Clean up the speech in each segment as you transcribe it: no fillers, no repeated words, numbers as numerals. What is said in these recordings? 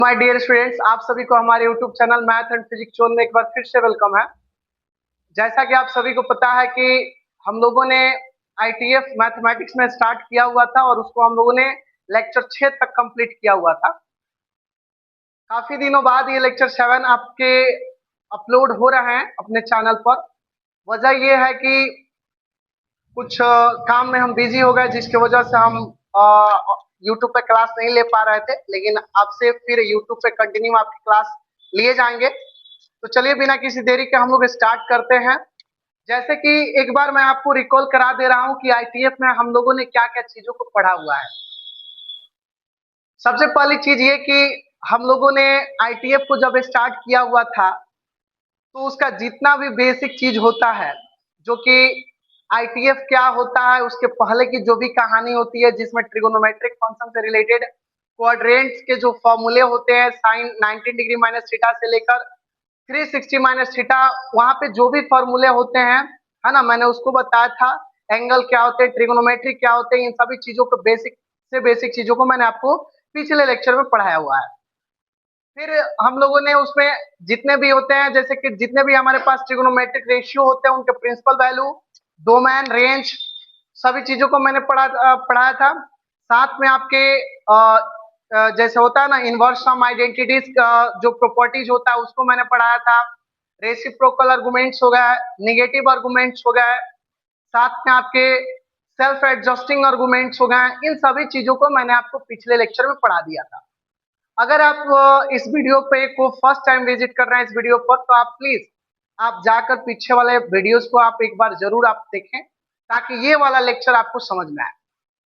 My dear students, आप सभी को हमारे YouTube channel math and physics zone में एक बार फिर से वेलकम है। जैसा कि आप सभी को पता है कि हम लोगों ने आईटीएफ मैथमेटिक्स में स्टार्ट किया हुआ था और उसको हम लोगों ने लेक्चर 6 तक कंप्लीट किया हुआ था। काफी दिनों बाद ये लेक्चर 7 आपके अपलोड हो रहे हैं अपने चैनल पर। वजह ये है कि कुछ काम में हम बिजी हो गए, जिसकी वजह से हम यूट्यूब पे क्लास नहीं ले पा रहे थे, लेकिन अब से फिर यूट्यूब पे कंटिन्यू आपकी क्लास लिए जाएंगे। तो चलिए बिना किसी देरी के हम लोग स्टार्ट करते हैं। जैसे कि एक बार मैं आपको रिकॉल करा दे रहा हूं कि आईटीएफ में हम लोगों ने क्या क्या चीजों को पढ़ा हुआ है। सबसे पहली चीज ये कि हम लोगों ने आईटीएफ को जब स्टार्ट किया हुआ था तो उसका जितना भी बेसिक चीज होता है, जो कि आईटीएफ क्या होता है उसके पहले की जो भी कहानी होती है, जिसमें ट्रिगोनोमेट्रिक फंक्शन से रिलेटेड क्वाड्रेंट्स के जो फॉर्मूले होते हैं, साइन 90 डिग्री माइनस थीटा से लेकर 360 माइनस थीटा, वहां पे जो भी फॉर्मूले होते हैं, है ना, मैंने उसको बताया था। एंगल क्या होते हैं, ट्रिगोनोमेट्रिक क्या होते हैं, इन सभी चीजों को बेसिक चीजों को मैंने आपको पिछले लेक्चर में पढ़ाया हुआ है। फिर हम लोगों ने उसमें जितने भी होते हैं, जैसे कि जितने भी हमारे पास ट्रिगोनोमेट्रिक रेशियो होते हैं, उनके प्रिंसिपल वैल्यू, डोमेन, रेंज, सभी चीजों को मैंने पढ़ाया था। साथ में आपके जैसे होता है ना इनवर्स सम आइडेंटिटीज का जो प्रॉपर्टीज होता है उसको मैंने पढ़ाया था। रेसिप्रोकल आर्गुमेंट्स हो गया, निगेटिव आर्गुमेंट्स हो गया, साथ में आपके सेल्फ एडजस्टिंग आर्गुमेंट्स हो गए। इन सभी चीजों को मैंने आपको पिछले लेक्चर में पढ़ा दिया था। अगर आप इस वीडियो पे को फर्स्ट टाइम विजिट कर रहे हैं इस वीडियो पर, तो आप प्लीज आप जाकर पीछे वाले वीडियोस को आप एक बार जरूर आप देखें, ताकि ये वाला लेक्चर आपको समझ में आए।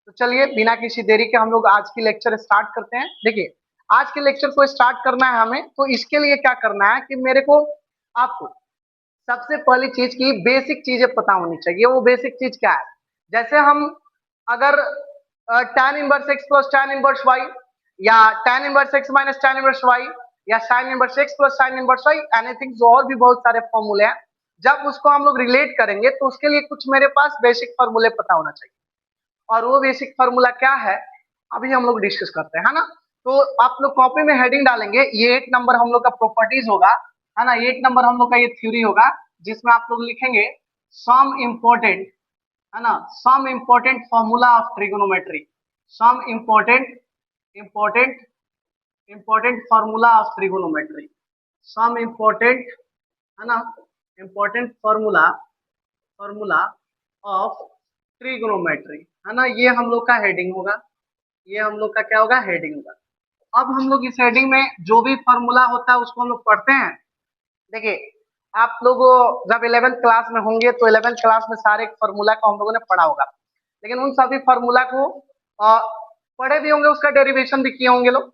तो चलिए बिना किसी देरी के हम लोग आज की लेक्चर स्टार्ट करते हैं। देखिए, आज के लेक्चर को स्टार्ट करना है हमें, तो इसके लिए क्या करना है कि मेरे को आपको सबसे पहली चीज की बेसिक चीजें पता होनी चाहिए। वो बेसिक चीज क्या है? जैसे हम अगर tan inverse x plus tan inverse y, या tan inverse x minus tan inverse y, या sin inverse x plus sin inverse y, anything, जो और भी बहुत सारे फॉर्मूले हैं, जब उसको हम लोग रिलेट करेंगे तो उसके लिए कुछ मेरे पास बेसिक फॉर्मूले पता होना चाहिए। और वो बेसिक फॉर्मूला क्या है अभी हम लोग डिस्कस करते हैं, है ना। तो आप लोग कॉपी में हेडिंग डालेंगे, ये 8 नंबर हम लोग का प्रॉपर्टीज होगा, है ना। 8 नंबर हम लोग का ये थ्योरी होगा, जिसमें आप लोग लिखेंगे सम इम्पोर्टेंट, है ना, some important formula of trigonometry, some important important important formula of trigonometry, some important, है ना, important formula formula of trigonometry, है ना। ये हम लोग का हेडिंग होगा, ये हम लोग का क्या होगा, हेडिंग होगा। अब हम लोग इस हेडिंग में जो भी फॉर्मूला होता है उसको हम लोग पढ़ते हैं। देखिए, आप लोग जब 11th क्लास में होंगे तो 11th क्लास में सारे फॉर्मूला को हम लोगों ने पढ़ा होगा, लेकिन उन सभी फॉर्मूला को पढ़े भी होंगे, उसका डेरिवेशन भी किए होंगे लोग।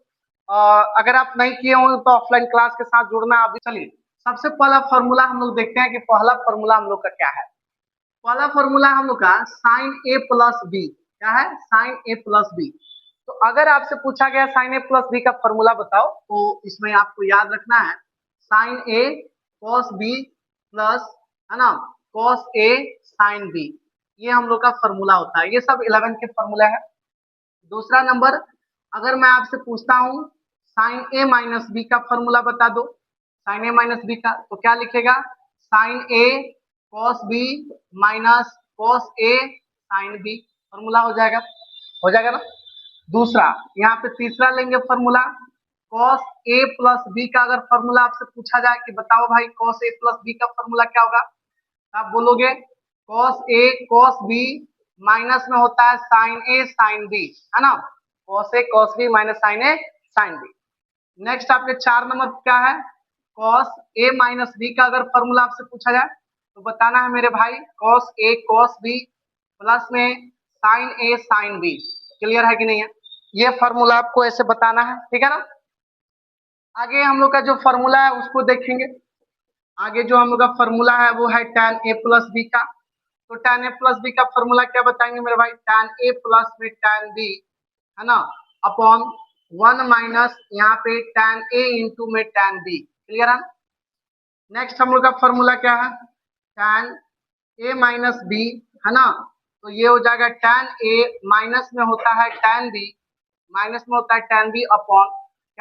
अगर आप नहीं किए होंगे तो ऑफलाइन क्लास के साथ जुड़ना अभी। चलिए, सबसे पहला फॉर्मूला हम लोग देखते हैं कि पहला फॉर्मूला हम लोग का क्या है। पहला फॉर्मूला हम लोग का साइन ए प्लस बी, क्या है, साइन ए प्लस बी। तो अगर आपसे पूछा गया साइन ए प्लस बी का फॉर्मूला बताओ, तो इसमें आपको याद रखना है साइन ए कॉस बी प्लस, है ना, कॉस ए साइन बी, ये हम लोग का फॉर्मूला होता है। ये सब 11 के फॉर्मूला है। दूसरा नंबर, अगर मैं आपसे पूछता हूँ साइन ए माइनस बी का फॉर्मूला बता दो, साइन ए माइनस बी का, तो क्या लिखेगा, sign A cos B minus cos A sine B, formula हो जाएगा ना। दूसरा, यहाँ पे तीसरा लेंगे formula, cos A plus B का अगर फॉर्मूला आपसे पूछा जाए कि बताओ भाई कॉस ए प्लस बी का फॉर्मूला क्या होगा, आप बोलोगे cos A cos B minus में होता है साइन ए साइन बी, है ना, cos A cos B minus sign A sine B. Next आपके 4 नंबर क्या है, कॉस ए माइनस बी का अगर फॉर्मूला आपसे पूछा जाए तो बताना है मेरे भाई cos A cos B plus में साइन ए साइन बी। क्लियर है कि नहीं है? ये फॉर्मूला आपको ऐसे बताना है, ठीक है ना। आगे हम लोग का जो फॉर्मूला है उसको देखेंगे। आगे जो हम लोग का फॉर्मूला है वो है tan a प्लस बी का। तो tan a प्लस बी का फॉर्मूला क्या बताएंगे मेरे भाई, tan a प्लस में tan b, है ना, अपॉन 1 माइनस यहाँ पे tan a इंटू में tan b। क्लियर है? नेक्स्ट हम लोग का फॉर्मूला क्या है, tan a माइनस बी, है ना, तो ये हो जाएगा tan a माइनस में होता है tan b, माइनस में होता है tan b अपॉन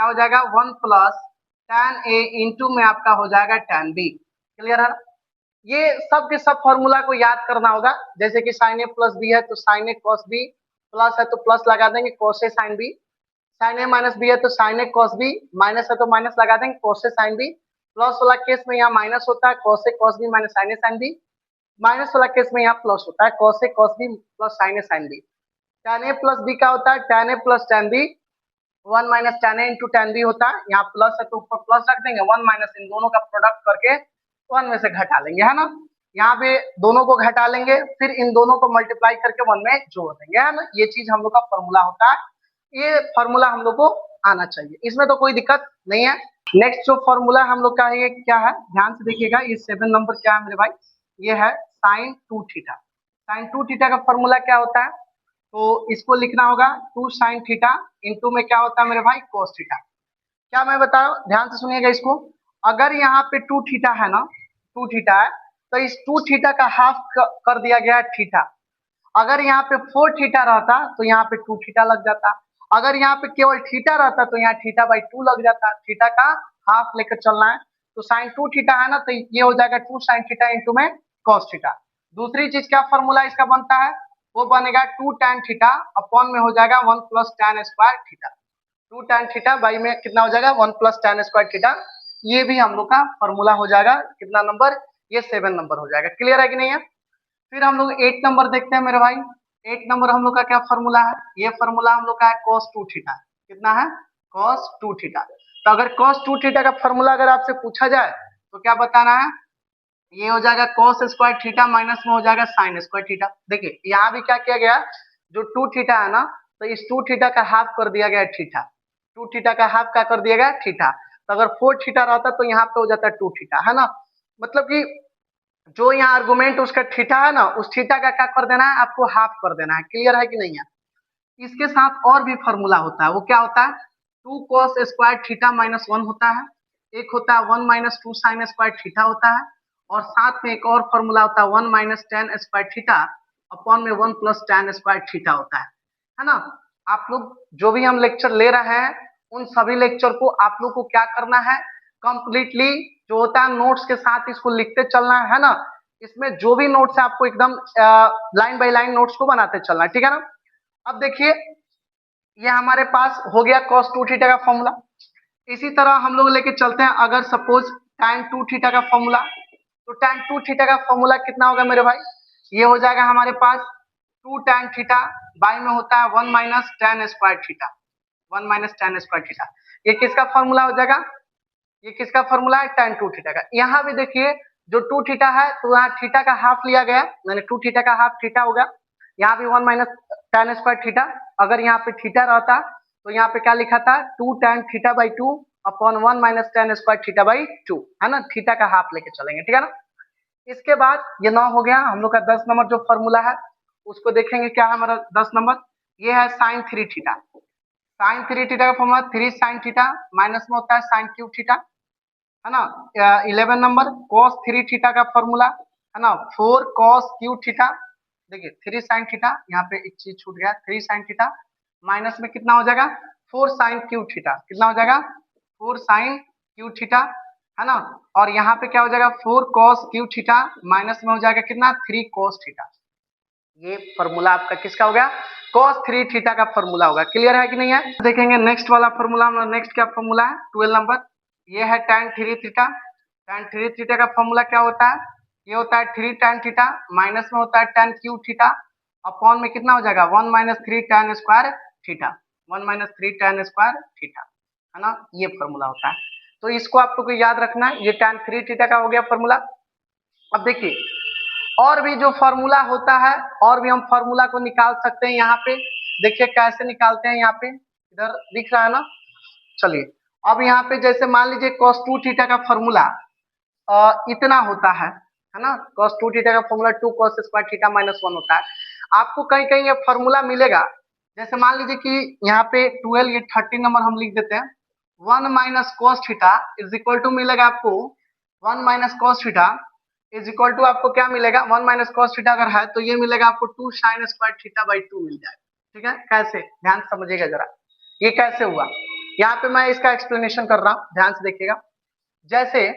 क्या हो जाएगा 1 प्लस tan A इंटू में आपका हो जाएगा tan B। क्लियर है ना? ये सब के सब फॉर्मूला को याद करना होगा। जैसे कि साइन ए प्लस बी है तो साइन ए कॉस बी, प्लस है तो प्लस लगा देंगे cos A sine B, sign A minus B है तो साइन ए कॉस बी, माइनस है तो माइनस लगा देंगे cos A sine B. Plus वाला केस में यहाँ माइनस होता है cos A cos B minus sign A sine B, minus वाला केस में यहाँ प्लस होता है cos A cos B plus sign A sign B. tan A plus B का होता है tan A plus tan B, 1 minus tan A into tan B होता है। यहाँ प्लस है तो ऊपर प्लस रख देंगे, 1 माइनस इन दोनों का प्रोडक्ट करके 1 में से घटा लेंगे, है ना। यहाँ पे दोनों को घटा लेंगे, फिर इन दोनों को मल्टीप्लाई करके 1 में जोड़ देंगे, है ना। ये चीज हम लोग का फॉर्मूला होता है, ये फॉर्मूला हम लोग को आना चाहिए, इसमें तो कोई दिक्कत नहीं है। नेक्स्ट जो फॉर्मूला हम लोग का है ये क्या है, ध्यान से देखिएगा। ये 7 नंबर क्या है मेरे भाई, ये है साइन 2 थीटा। साइन 2 थीटा का फॉर्मूला क्या होता है, तो इसको लिखना होगा 2 साइन थीटा इंटू में क्या होता है मेरे भाई कोस थीटा। क्या मैं बताऊं, ध्यान से सुनिएगा इसको। अगर यहाँ पे 2 थीटा है ना, 2 थीटा है तो इस 2 थीटा का हाफ कर दिया गया है थीटा। अगर यहाँ पे 4 थीटा रहता तो यहाँ पे 2 थीटा लग जाता। अगर यहाँ पे केवल थीटा रहता तो यहाँ थीटा बाई 2 लग जाता। थीटा का हाफ लेकर चलना है, तो साइन 2 थीटा है ना, तो ये हो जाएगा 2 साइन थीटा इंटू में कॉस थीटा। दूसरी चीज क्या फॉर्मूला इसका बनता है, वो बनेगा 2 tan थीटा अपॉन में हो जाएगा 1 plus tan square theta. 2 tan theta by में कितना हो जाएगा 1 प्लस tan स्क्वायर थीटा। ये भी हम लोग का फॉर्मूला हो जाएगा कितना नंबर, ये 7 नंबर हो जाएगा। क्लियर है कि नहीं है? फिर हम लोग 8 नंबर देखते हैं मेरे भाई। 8 नंबर हम लोग का क्या फॉर्मूला है, ये फॉर्मूला हम लोग का है cos 2 थीटा। कितना है cos 2 थीटा। तो अगर cos 2 थीटा का फॉर्मूला अगर आपसे पूछा जाए तो क्या बताना है, ये हो जाएगा cos स्क्वायर थीटा माइनस में हो जाएगा साइन स्क्वायर थीटा। देखिए यहाँ भी क्या किया गया, जो 2 थीटा है ना, तो इस 2 थीटा का हाफ कर दिया गया थीटा। 2 थीटा का हाफ क्या कर दिया गया थीटा। तो अगर 4 थीटा रहता तो यहाँ पे हो जाता 2 थीटा, है ना। मतलब कि जो यहाँ आर्गुमेंट उसका थीटा है ना, उस थीटा का क्या कर देना है, आपको हाफ कर देना है। क्लियर है कि नहीं है? इसके साथ और भी फॉर्मूला होता है, वो क्या होता है 2 cos स्क्वायर थीटा माइनस 1 होता है, एक होता है 1 माइनस 2 साइन स्क्वायर थीटा होता है, और साथ में एक और फॉर्मूला होता है 1 minus tan square theta upon में 1 प्लस tan स्क्वायर थीटा होता है ना। आप लोग जो भी हम लेक्चर ले रहे हैं उन सभी लेक्चर को आप लोग को क्या करना है, कंप्लीटली जो होता है नोट्स के साथ इसको लिखते चलना है ना। इसमें जो भी नोट्स है आपको एकदम लाइन बाय लाइन नोट्स को बनाते चलना है, ठीक है ना। अब देखिए ये हमारे पास हो गया cos 2 थीटा का फॉर्मूला। इसी तरह हम लोग लेके चलते हैं, अगर सपोज tan 2 थीटा का फॉर्मूला, तो tan 2 थीटा का फॉर्मूला कितना होगा मेरे भाई, ये हो जाएगा हमारे पास 2 tan थीटा बाई में होता है 1 minus tan square theta, 1 minus tan square theta. ये किसका फॉर्मूला हो जाएगा, ये किसका फॉर्मूला है tan 2 थीटा का। यहाँ भी देखिए जो 2 थीटा है तो यहाँ थीटा का हाफ लिया गया, मैंने 2 थीटा का हाफ थीटा होगा। यहाँ भी 1 माइनस tan स्क्वायर थीटा, अगर यहाँ पे थीटा रहता तो यहाँ पे क्या लिखा था 2 tan theta by 2 upon 1 minus tan square theta by 2, है ना। थीटा का हाफ लेके चलेंगे, ठीक है ना। इसके बाद ये 9 हो गया हम लोग का। 10 नंबर जो फॉर्मूला है उसको देखेंगे, क्या है हमारा 10 नंबर, ये है साइन 3 थीटा। साइन 3 थीटा का फॉर्मूला 3 साइन थीटा माइनस में होता है साइन क्यूब थीटा, है ना। 11 नंबर cos 3 थीटा का फॉर्मूला, है ना 4 cos क्यूब थीटा। देखिए 3 साइन थीटा, यहाँ पे एक चीज छूट गया, 3 साइन थीटा माइनस में कितना हो जाएगा 4 साइन क्यूब थीटा, कितना हो जाएगा 4 साइन क्यूब थीटा, है ना। और यहाँ पे क्या हो जाएगा 4 cos क्यूब थीटा माइनस में हो जाएगा कितना 3 cos थीटा। ये फॉर्मूला आपका किसका हो गया, cos 3 थीटा का फॉर्मूला होगा। क्लियर है कि नहीं है? देखेंगे नेक्स्ट वाला फॉर्मूला, नेक्स्ट क्या फॉर्मूला है 12 नंबर, ये है tan 3 थीटा। tan 3 थीटा का फॉर्मूला क्या होता है, ये होता है 3 tan थीटा माइनस में होता है tan क्यूब थीटा अपॉन में कितना हो जाएगा 1 minus 3 tan square theta, 1 minus 3 tan square theta, है ना। ये फॉर्मूला होता है, तो इसको आप लोग को याद रखना है। ये tan 3 थीटा का हो गया फॉर्मूला। अब देखिए और भी जो फॉर्मूला होता है, और भी हम फॉर्मूला को निकाल सकते हैं। यहाँ पे देखिए कैसे निकालते हैं, यहाँ पे इधर दिख रहा है ना। चलिए अब यहाँ पे जैसे मान लीजिए cos 2 थीटा का फॉर्मूला इतना होता है ना। cos 2 थीटा का formula 2 cos square theta minus 1 होता है। आपको कहीं कहीं ये फॉर्मूला मिलेगा, जैसे मान लीजिए कि यहाँ पे 12, ये 13 नंबर हम लिख देते हैं। 1 minus cos theta is equal to मिलेगा आपको 1 minus cos theta is equal to आपको क्या मिलेगा, 1 माइनस कॉस थीटा अगर है तो ये मिलेगा आपको 2 साइन स्क्वायर थीटा बाई 2 मिल जाएगा। ठीक है, कैसे ध्यान समझिएगा जरा, ये कैसे हुआ, यहाँ पे मैं इसका एक्सप्लेनेशन कर रहा हूँ, ध्यान से देखिएगा। जैसे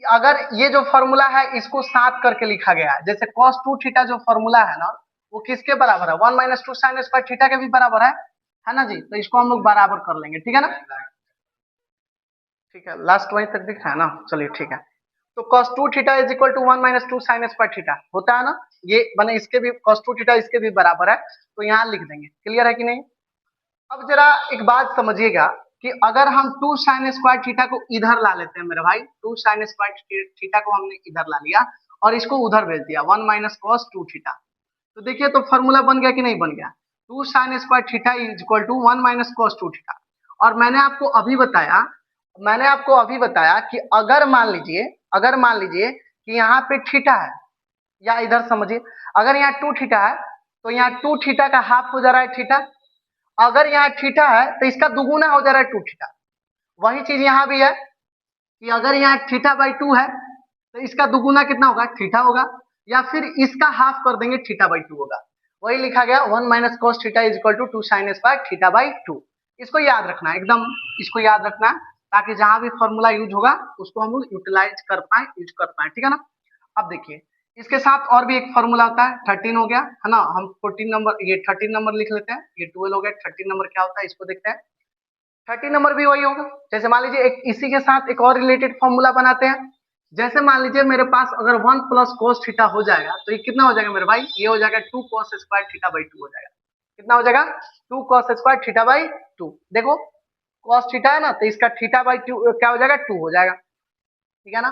अगर ये जो फॉर्मूला है इसको 7 करके लिखा गया है, जैसे cos 2 थीटा जो फॉर्मूला है ना वो किसके बराबर है, 1 माइनस 2 साइन स्क्वायर थीटा के भी बराबर है ना जी। तो इसको हम लोग बराबर कर लेंगे, ठीक है ना। ठीक है, लास्ट वहीं तक दिख रहा है ना, चलिए ठीक है। तो cos 2 theta is equal to 1 minus 2 sine square theta होता है ना, ये बने इसके भी cos 2 थीटा इसके भी बराबर है, तो यहाँ लिख देंगे। क्लियर है कि नहीं। अब जरा एक बात समझिएगा कि अगर हम 2 साइन स्क्वायर थीटा को इधर ला लेते हैं मेरे भाई, 2 साइन स्क्वायर थीटा को हमने इधर ला लिया और इसको उधर भेज दिया 1 माइनस कॉस 2 थीटा, तो देखिए तो फॉर्मूला बन गया कि नहीं बन गया। 2 sine square theta is equal to 1 minus cos 2 theta. और मैंने आपको अभी बताया कि अगर मान लीजिए कि यहाँ पे थीटा है, या इधर समझिए, अगर यहाँ 2 थीटा है तो यहाँ 2 थीटा का हाफ हो जा रहा है थीटा, अगर यहाँ थीटा है तो इसका दुगुना हो जा रहा है 2 थीटा। वही चीज यहाँ भी है कि अगर यहाँ थीटा बाई 2 है तो इसका दुगुना कितना होगा, थीटा होगा, या फिर इसका हाफ कर देंगे, थीटा बाई 2 होगा। वही लिखा गया 1 minus cos theta is equal to 2 sine square theta by 2। इसको याद रखना है एकदम, इसको याद रखना है ताकि जहां भी फॉर्मूला यूज होगा उसको हम लोग यूज कर पाए, ठीक है ना। अब देखिए इसके साथ और भी एक फॉर्मूला होता है, 13 हो गया है ना, हम 14 नंबर, ये 13 नंबर लिख लेते हैं, ये 12 हो गया, 13 नंबर क्या होता है इसको देखते हैं। 13 नंबर भी वही होगा, जैसे मान लीजिए एक इसी के साथ एक और रिलेटेड फॉर्मूला बनाते हैं। जैसे मान लीजिए मेरे पास अगर 1 प्लस कोस थीटा हो जाएगा तो ये कितना हो जाएगा मेरे भाई, ये हो जाएगा 2 cos स्क्वायर थीटा बाई 2 हो जाएगा। कितना हो जाएगा, 2 cos स्क्वायर थीटा बाई 2। देखो cos थीटा है ना, तो इसका थीटा बाई 2 क्या हो जाएगा, 2 हो जाएगा, ठीक है ना।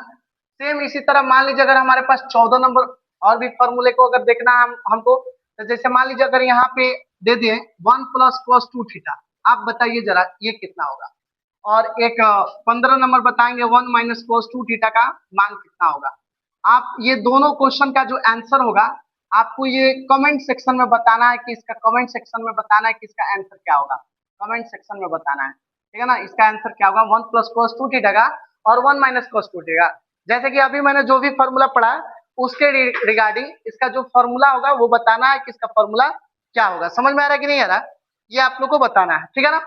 सेम इसी तरह मान लीजिए अगर हमारे पास 14 नंबर और भी फॉर्मूले को अगर देखना है हमको, तो जैसे मान लीजिए अगर यहाँ पे दे दिए 1 प्लस cos 2 थीटा, आप बताइए जरा ये कितना होगा। और एक 15 नंबर बताएंगे 1 माइनस कोस 2 थीटा का मान कितना होगा। आप ये दोनों क्वेश्चन का जो आंसर होगा आपको ये कमेंट सेक्शन में बताना है, कि इसका कमेंट सेक्शन में बताना है कि इसका आंसर क्या होगा, कमेंट सेक्शन में बताना है, ठीक है ना। इसका आंसर क्या होगा, 1 प्लस कोस 2 थीटा का और 1 माइनस कोस 2 थीटा। जैसे कि अभी मैंने जो भी फॉर्मूला पढ़ा उसके रिगार्डिंग इसका जो फॉर्मूला होगा वो बताना है कि इसका फॉर्मूला क्या होगा। समझ में आ रहा है कि नहीं आ रहा, ये आप लोग को बताना है, ठीक है ना।